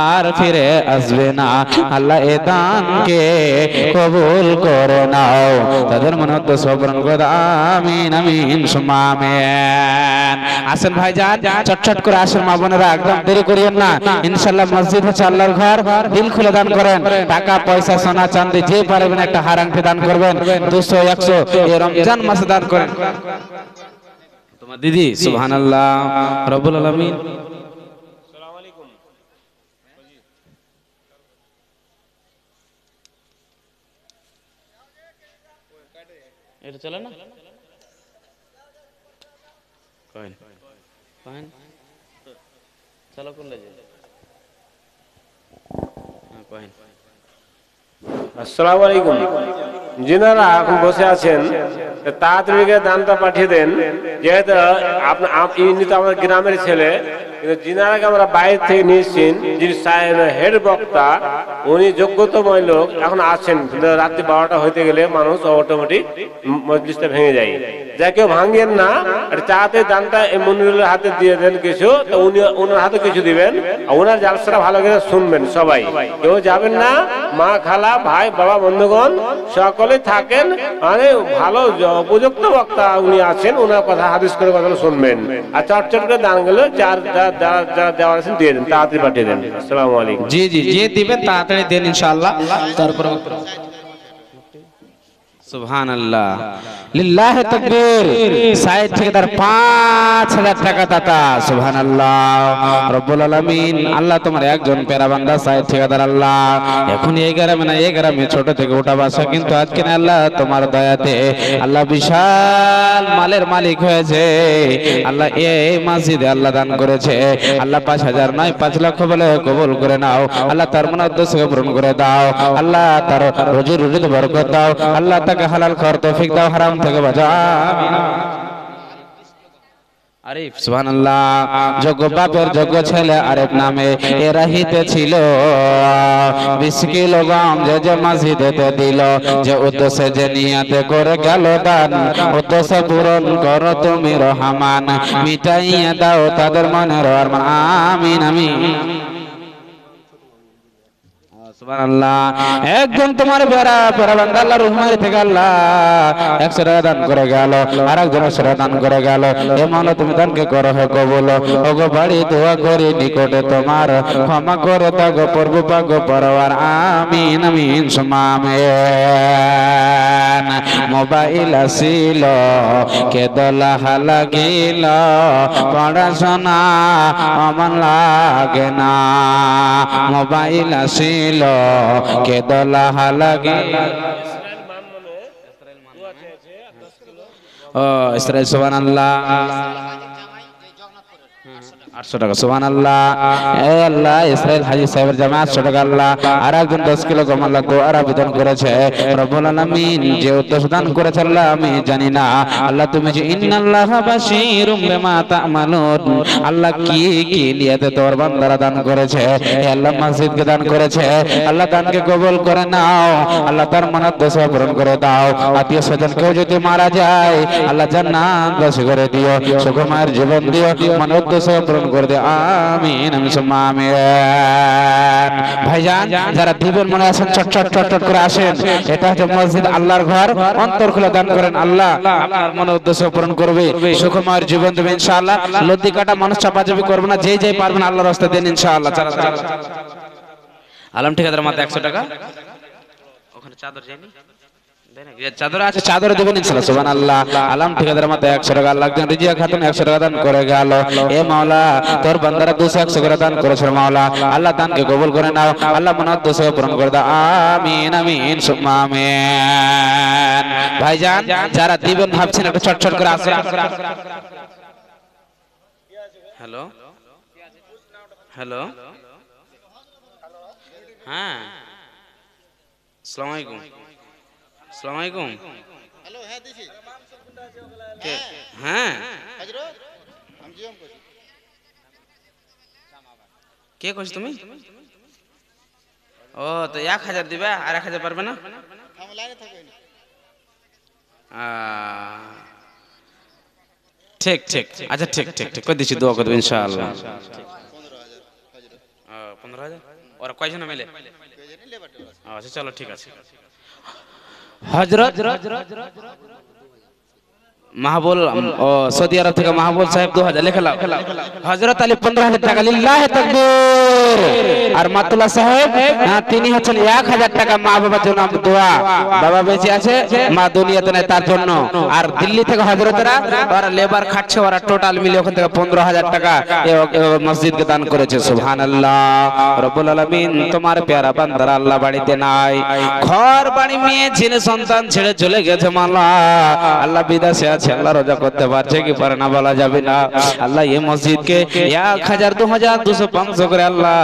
আর ফিরে আসবে না। আল্লাহ এ দানকে কবুল করে নাও, তাদের মনোদ্দেশ্য পূরণ করে দাও, আমিন আমিন সুম্মা আমিন। আসেন ভাইজান, চটচট করে আসেন মা বোনেরা, একদম দেরি করিয়েন না। ইনশাআল্লাহ মসজিদ হচ্ছে আল্লাহর ঘর, দিল খুলে দান করেন। টাকা পয়সা সোনা চাঁদি যে পারবেন একটা হার আংটি দান করবেন, 200 100 এই রমজান মাসে দান করেন। তোমার দিদি সুবহানাল্লাহ রব্বুল আলামিন। আসসালামু আলাইকুম। এটা চলে না কইন কইন চলো কোন লাগে হ্যাঁ কইন। আসসালামু আলাইকুম। যিনারা এখন বসে আছেন তাড়াতাড়ি দানটা পাঠিয়ে দেন, যেহেতু আপনি তো আমাদের গ্রামের ছেলে, কিন্তু যিনারাকে আমরা বাইরে থেকে নিয়েছেন, যিনি হেড বক্তা উনি যোগ্যতময় লোক এখন আছেন। রাত্রি 12টা হইতে গেলে মানুষ অটোমেটিক মজলিসটা ভেঙে যায়, যা কেউ ভাঙেন না। চাতে দানটা মনিরুলের হাতে দিয়ে দেন কিছু, তো উনি ওনার হাতে কিছু দিবেন, ওনার জালসাটা ভালো করে শুনবেন সবাই, কেউ যাবেন না। মা খালা ভাই বাবা বন্ধুগণ সকলে থাকেন, মানে ভালো উপযুক্ত বক্তা উনি আছেন, ওনার কথা হাদিস করে কথা শুনবেন। আর চটচট করে দান গুলো যারা দেওয়ার আছেন দিয়ে দেন, তাড়াতাড়ি পাঠিয়ে দেন। আসসালামু আলাইকুম। জি জি যে দিবেন তাড়াতাড়ি দেন ইনশাআল্লাহ। তারপর সুবহানাল্লাহ লিল্লাহি তাকবীর। 60 ঠিকাদার 5000 টাকা দাতা, সুবহানাল্লাহ রব্বুল আলামিন। আল্লাহ তোমার একজন পেয়ারা বান্দা 60 ঠিকাদার আল্লাহ এখন এই গ্রামে না, এই গ্রামে ছোট থেকে ওঠা বাসা, কিন্তু আজকে না আল্লাহ তোমার দয়াতে আল্লাহ বিশাল মালের মালিক হয়েছে। আল্লাহ এই মসজিদে আল্লাহ দান করেছে, আল্লাহ 5000 নয় 5 লক্ষ বলে কবুল করে নাও। আল্লাহ তার মনোদ্দেশকে পূরণ করে দাও, আল্লাহ তার রুজি রুজিতে বরকত দাও, আল্লাহ তাকে হালাল খাওয়ার তৌফিক দাও, হারাম থেকে বাঁচাও, আমিন। আরিফ সুবহানাল্লাহ। যোগ্য বাপের যোগ্য ছেলে আরিফ নামে এরা হিতে ছিল, 20 কিলো গম যে মসজিদেতে দিল, যে উদ্দেশ্যে যে নিয়াতে করে গেল দান, উদ্দেশ্য পূরণ করো তুমি রহমান, মিটাইয়া দাও তাদের মনের আরমান, আমিন আমিন সুবহানাল্লাহ। একজন তোমার পেয়ারা বান্দা আল্লাহ রহমানের থেকে আল্লাহ 100 টাকা দান করে গেল, আর একজন 100 টাকা দান করে গেল। এমন তুমি দানকে করো হে কবুল, ওগো বাড়ি দোয়া করি নিকটে তোমার, ক্ষমা করে দাও গো প্রভু পাক পরওয়ার, আমিন আমিন সুম্মা আমিন। মোবাইল আসিল কে দোলা লাগিল, পড়াশোনা আমার লাগে না, মোবাইল আসিল কে দোলা লাগে। ও ইসরাইল সুবহানাল্লাহ 800 টাকা, সুবহানাল্লাহ। এ আল্লাহ ইসরাইল হাজী সাহেবের জামা 800 টাকা আল্লাহ, আর একজন 10 কিলো গম আল্লাহ দোয়ার আবেদন করেছে, রব্বুল আলামিন যে উদ্দেশ্য দান করেছে আল্লাহ আমি জানি না, আল্লাহ তুমি যে ইন্নাল্লাহা বাশীরুম বিমা তা'মালুন, আল্লাহ কি কি নিয়তে তোমার বান্দারা দান করেছে, হে আল্লাহ মসজিদকে দান করেছে, আল্লাহ দানকে কবুল করে নাও, আল্লাহ তার মনোদ্দেশ্য পূরণ করে দাও। আত্মীয় স্বজন কেউ যদি মারা যায় আল্লাহ জান্নাতবাসী করে দিও, সুখময় জীবন দিও, মনোদ্দেশ্য পূরণ করে দে, আমিন আমিন সুম্মা আমিন। ভাইজান যারা দিবেন মনে আছেন চটচট চটচট করে আসেন, এটা হচ্ছে মসজিদ আল্লাহর ঘর, অন্তর খুলে দান করেন, আল্লাহ আপনার মনের উদ্দেশ্য পূরণ করবে, সুখময় জীবন দেবে ইনশাআল্লাহ। লদ্দি কাটা মানুষ চাপাচাপি করবে না, যে পারবেন আল্লাহর রাস্তায় দেন ইনশাআল্লাহ। আলম ঠিকাদার মাত্র 100 টাকা, ওখানে চাদর যায়নি চাদর আছে, চাদর দেবেন ইনশাআল্লাহ। সুবহানাল্লাহ। আলম ঠিকাদার মতো 100 টাকা, লাগছেন রিজিয়া খাতুন 100 টাকা দান করে গেল। এ মাওলা তোর বান্দারা 200 100 করে দান করেছে মাওলা, আল্লাহ দানকে কবুল করে নাও, আল্লাহ মনাত 200 পূরণ করে দাও। আমিন আমিন সুম্মা আমিন। ভাইজান যারা দিবেন ভাবছেন একটু চটচট করে আসুন। হ্যালো হ্যালো, হ্যাঁ আসসালামু আলাইকুম। আসসালামু আলাইকুম। হ্যালো, হ্যাঁ দিছি। হ্যাঁ হযরত আমি জিএম কইছি। কে কইছ তুমি? ও তো 1000 দিবা আর 1000 পারবে না? আমি লাইনে থাকই না। ঠিক ঠিক, আচ্ছা ঠিক ঠিক ঠিক কই দিছি, দোয়া করব ইনশাআল্লাহ। 15000 হযরত। 15000 ওরা কয়জন মিলে? কয়জন লেবার টেবার আছে? আচ্ছা চলো ঠিক আছে। হযরত মাহবুল ও সৌদি আরব থেকে মাহবুল সাহেব 2000 লিখে লাও। হযরত আলী 15000 টাকা, লিল্লাহি তাকবীর। আর মাতুল্লাহ সাহেব তিনি হচ্ছেন 1000 টাকা মা বাবার জন্য দোয়া, বাবা বেঁচে আছে মা দুনিয়াতে নাই তার জন্য। আর দিল্লি থেকে হযরতরা ওরা লেবার খাচ্ছে, ওরা টোটাল মিলে ওখান থেকে 15000 টাকা মসজিদকে দান করেছে। সুবহানাল্লাহ। রব্বুল আলামিন তোমার প্যারা বান্দারা আল্লাহ বাড়িতে নাই, ঘর বাড়ি মেয়ে ছেলে সন্তান ছেড়ে চলে গেছে মাওলা, আল্লাহ বিদেশে আছে, আল্লাহ রোজা করতে পারছে কি পারে না বলা যাবে না। আল্লাহ এই মসজিদকে 1000 2000 200 500 করে আল্লাহ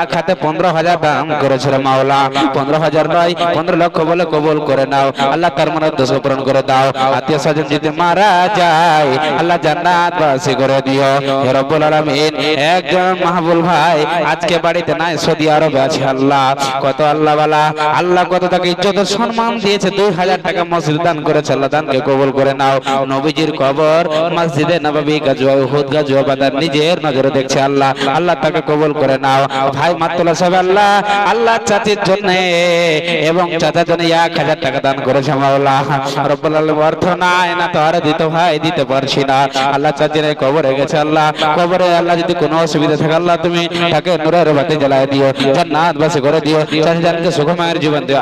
এক হাতে 15000 দান করেছে মাওলা। 15000 নয় 15 লক্ষ বলে কবুল করে নাও আল্লাহ, তার মনে 200 পূরণ করে দাও। আত্মীয় স্বজন যদি মারা যায় আল্লাহ জান্নাত বাসী করে দিও হে রব্বুল আলামিন। একজন মাহবুল ভাই আজকে বাড়িতে নাই, সৌদি আরবে আছে। আল্লাহ কত আল্লাহ ওয়ালা, আল্লাহ কত তাকে ইজ্জত সম্মান দিয়েছে, 2000 টাকা মসজিদ দান করেছে, আল্লাহ দানকে কবুল করে নাও। নবীজির কবর মসজিদে নববী গাজওয়া উহুদ গাজওয়া বাদার নিজের নজরে দেখছে আল্লাহ, আল্লাহ তাকে কবুল করে নাও। ভাই মাতুল্লাহ সাহেব আল্লাহ আল্লাহ চাচির জন্য এবং চাচার জন্য 1000 টাকা দান করেছে মাওলা। রব্বুল আলামিন অর্থ নাই না তো আর দিতে ভাই দিতে পারছি না, আল্লাহ চাচির কবরে গেছে আল্লাহ, কবরে আল্লাহ যদি কোনো অসুবিধা থাকে আল্লাহ তুমি তাকে নূরের বাতি জ্বালায় দিও, জান্নাত বাসী করে দিও, চাচি জানকে সুখময়ের জীবন দিও।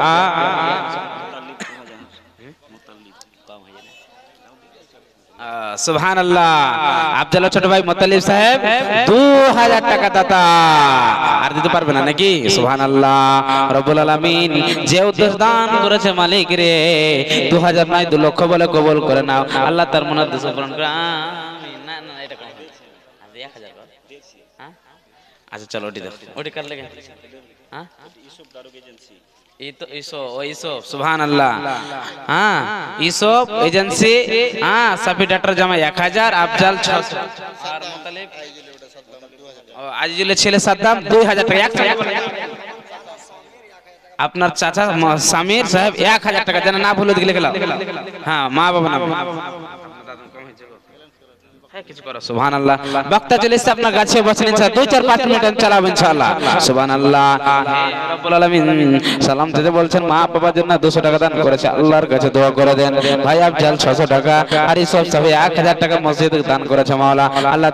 সুবহানাল্লাহ। আব্দুল্লাহ ছোট ভাই মুতাল্লিব সাহেব 2000 টাকা দাতা, আর দিতে পারবে না নাকি? সুবহানাল্লাহ। রব্বুল আলামিন যে উদ্দেশ্য দান করেছে মালিক রে, 2000 নয় 2 লক্ষ বলে কবুল করে নাও আল্লাহ, তার মনে 200 পূরণ করে। আমিন। না না এটা কম, আর 1000 হ্যাঁ আচ্ছা চলো ওটি দাও, ওটি কার লাগে? হ্যাঁ ইউসুফ দারুগ এজেন্সি, এই তো ইসব সুবহানাল্লাহ। হ্যাঁ ইসব এজেন্সি, হ্যাঁ সাফি ডাক্তার জামা 1000, আফজাল 600, আর মুতালিব ও আজিজুলের ছেলে সাদ্দাম 2000 টাকা। আপনার চাচা সামির সাহেব 1000 টাকা, যেন না ভুলে দিকে লিখে লাও। হ্যাঁ মা বাবা না কিছু করো। সুবহানাল্লাহ। বক্তা চলে এসেছে আপনার কাছে, বসেন ইনশাআল্লাহ 2-4-5 মিনিট চালাবেন ইনশাআল্লাহ। সুবহানাল্লাহ। রব্বুল আলামিন সালাম দিতে বলছেন মা বাবার জন্য 200 টাকা দান করেছে, আল্লাহর কাছে দোয়া করে দেন। ভাই আফজাল 600 টাকা, আর এই সব 1000 টাকা মসজিদে দান করেছে মাওলা, আল্লাহ